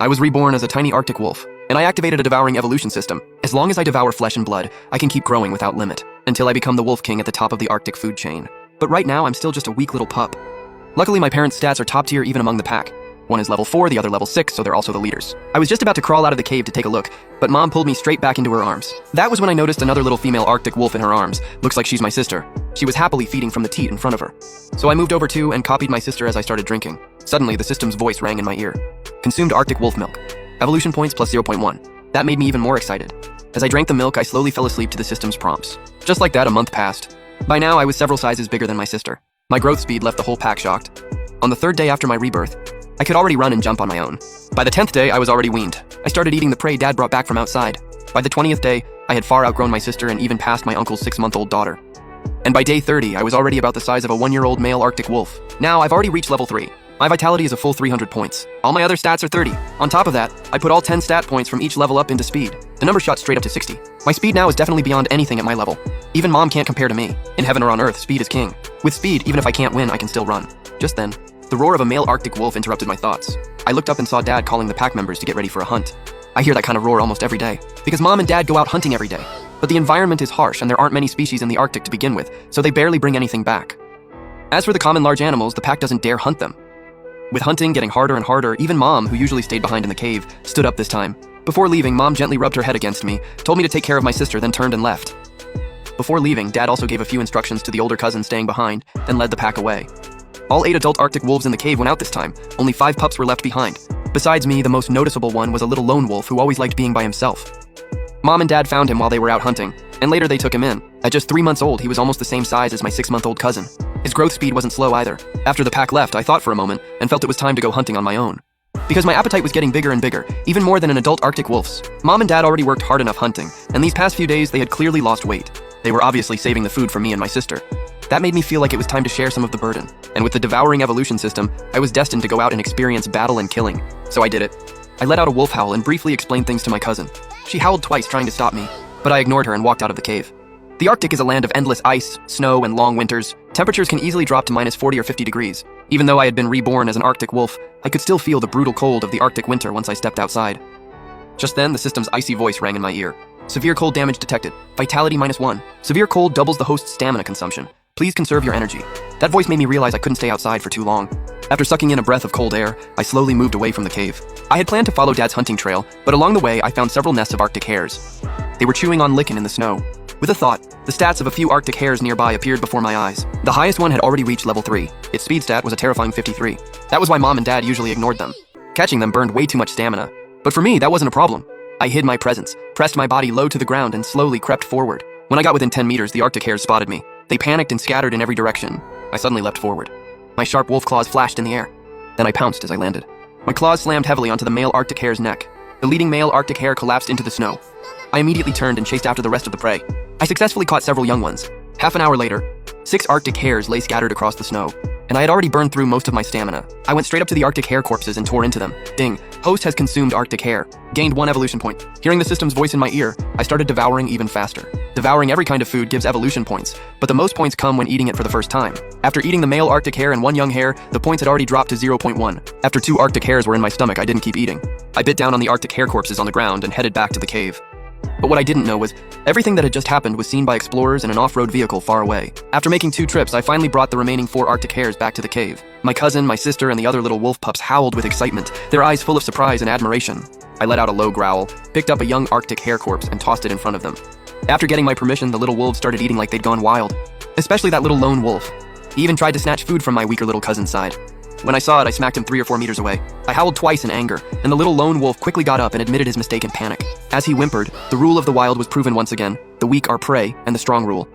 I was reborn as a tiny Arctic wolf, and I activated a devouring evolution system. As long as I devour flesh and blood, I can keep growing without limit, until I become the wolf king at the top of the Arctic food chain. But right now, I'm still just a weak little pup. Luckily, my parents' stats are top tier even among the pack. One is level 4, the other level 6, so they're also the leaders. I was just about to crawl out of the cave to take a look, but Mom pulled me straight back into her arms. That was when I noticed another little female Arctic wolf in her arms. Looks like she's my sister. She was happily feeding from the teat in front of her. So I moved over too and copied my sister as I started drinking. Suddenly, the system's voice rang in my ear. Consumed Arctic wolf milk. Evolution points plus 0.1. That made me even more excited. As I drank the milk, I slowly fell asleep to the system's prompts. Just like that, a month passed. By now, I was several sizes bigger than my sister. My growth speed left the whole pack shocked. On the 3rd day after my rebirth, I could already run and jump on my own. By the 10th day, I was already weaned. I started eating the prey Dad brought back from outside. By the 20th day, I had far outgrown my sister and even passed my uncle's 6-month-old daughter. And by day 30, I was already about the size of a 1-year-old male Arctic wolf. Now, I've already reached level 3. My vitality is a full 300 points. All my other stats are 30. On top of that, I put all 10 stat points from each level up into speed. The number shot straight up to 60. My speed now is definitely beyond anything at my level. Even Mom can't compare to me. In heaven or on earth, speed is king. With speed, even if I can't win, I can still run. Just then, the roar of a male Arctic wolf interrupted my thoughts. I looked up and saw Dad calling the pack members to get ready for a hunt. I hear that kind of roar almost every day, because Mom and Dad go out hunting every day. But the environment is harsh and there aren't many species in the Arctic to begin with, so they barely bring anything back. As for the common large animals, the pack doesn't dare hunt them. With hunting getting harder and harder, even Mom, who usually stayed behind in the cave, stood up this time. Before leaving, Mom gently rubbed her head against me, told me to take care of my sister, then turned and left. Before leaving, Dad also gave a few instructions to the older cousin staying behind, then led the pack away. All 8 adult Arctic wolves in the cave went out this time. Only 5 pups were left behind. Besides me, the most noticeable one was a little lone wolf who always liked being by himself. Mom and Dad found him while they were out hunting, and later they took him in. At just 3 months old, he was almost the same size as my 6-month-old cousin. His growth speed wasn't slow either. After the pack left, I thought for a moment and felt it was time to go hunting on my own. Because my appetite was getting bigger and bigger, even more than an adult Arctic wolf's. Mom and Dad already worked hard enough hunting, and these past few days they had clearly lost weight. They were obviously saving the food for me and my sister. That made me feel like it was time to share some of the burden. And with the devouring evolution system, I was destined to go out and experience battle and killing. So I did it. I let out a wolf howl and briefly explained things to my cousin. She howled twice trying to stop me, but I ignored her and walked out of the cave. The Arctic is a land of endless ice, snow, and long winters. Temperatures can easily drop to minus 40 or 50 degrees. Even though I had been reborn as an Arctic wolf, I could still feel the brutal cold of the Arctic winter once I stepped outside. Just then, the system's icy voice rang in my ear. Severe cold damage detected. Vitality -1. Severe cold doubles the host's stamina consumption. Please conserve your energy. That voice made me realize I couldn't stay outside for too long. After sucking in a breath of cold air, I slowly moved away from the cave. I had planned to follow Dad's hunting trail, but along the way, I found several nests of Arctic hares. They were chewing on lichen in the snow. With a thought, the stats of a few Arctic hares nearby appeared before my eyes. The highest one had already reached level 3. Its speed stat was a terrifying 53. That was why Mom and Dad usually ignored them. Catching them burned way too much stamina. But for me, that wasn't a problem. I hid my presence, pressed my body low to the ground, and slowly crept forward. When I got within 10 meters, the Arctic hares spotted me. They panicked and scattered in every direction. I suddenly leapt forward. My sharp wolf claws flashed in the air. Then I pounced as I landed. My claws slammed heavily onto the male Arctic hare's neck. The leading male Arctic hare collapsed into the snow. I immediately turned and chased after the rest of the prey. I successfully caught several young ones. Half an hour later, 6 Arctic hares lay scattered across the snow, and I had already burned through most of my stamina. I went straight up to the Arctic hare corpses and tore into them. Ding, host has consumed Arctic hare. Gained 1 evolution point. Hearing the system's voice in my ear, I started devouring even faster. Devouring every kind of food gives evolution points, but the most points come when eating it for the first time. After eating the male Arctic hare and 1 young hare, the points had already dropped to 0.1. After 2 Arctic hares were in my stomach, I didn't keep eating. I bit down on the Arctic hare corpses on the ground and headed back to the cave. But what I didn't know was, everything that had just happened was seen by explorers in an off-road vehicle far away. After making 2 trips, I finally brought the remaining 4 Arctic hares back to the cave. My cousin, my sister, and the other little wolf pups howled with excitement, their eyes full of surprise and admiration. I let out a low growl, picked up a young Arctic hare corpse, and tossed it in front of them. After getting my permission, the little wolves started eating like they'd gone wild. Especially that little lone wolf. He even tried to snatch food from my weaker little cousin's side. When I saw it, I smacked him 3 or 4 meters away. I howled twice in anger, and the little lone wolf quickly got up and admitted his mistake in panic. As he whimpered, the rule of the wild was proven once again. The weak are prey, and the strong rule.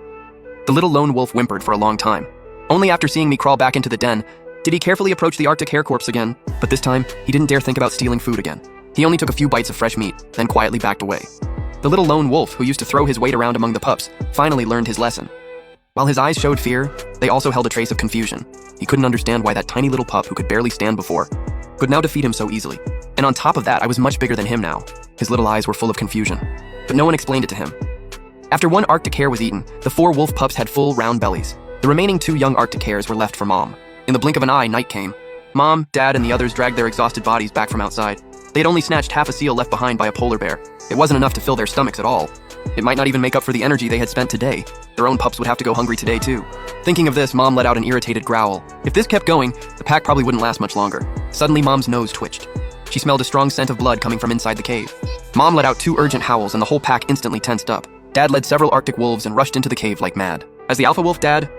The little lone wolf whimpered for a long time. Only after seeing me crawl back into the den, did he carefully approach the Arctic hare corpse again. But this time, he didn't dare think about stealing food again. He only took a few bites of fresh meat, then quietly backed away. The little lone wolf, who used to throw his weight around among the pups, finally learned his lesson. While his eyes showed fear, they also held a trace of confusion. He couldn't understand why that tiny little pup who could barely stand before could now defeat him so easily. And on top of that, I was much bigger than him now. His little eyes were full of confusion, but no one explained it to him. After 1 Arctic hare was eaten, the 4 wolf pups had full, round bellies. The remaining 2 young Arctic hares were left for Mom. In the blink of an eye, night came. Mom, Dad, and the others dragged their exhausted bodies back from outside. They'd only snatched half a seal left behind by a polar bear. It wasn't enough to fill their stomachs at all. It might not even make up for the energy they had spent today. Their own pups would have to go hungry today too. Thinking of this, Mom let out an irritated growl. If this kept going, the pack probably wouldn't last much longer. Suddenly, Mom's nose twitched. She smelled a strong scent of blood coming from inside the cave. Mom let out 2 urgent howls and the whole pack instantly tensed up. Dad led several Arctic wolves and rushed into the cave like mad. As the alpha wolf, Dad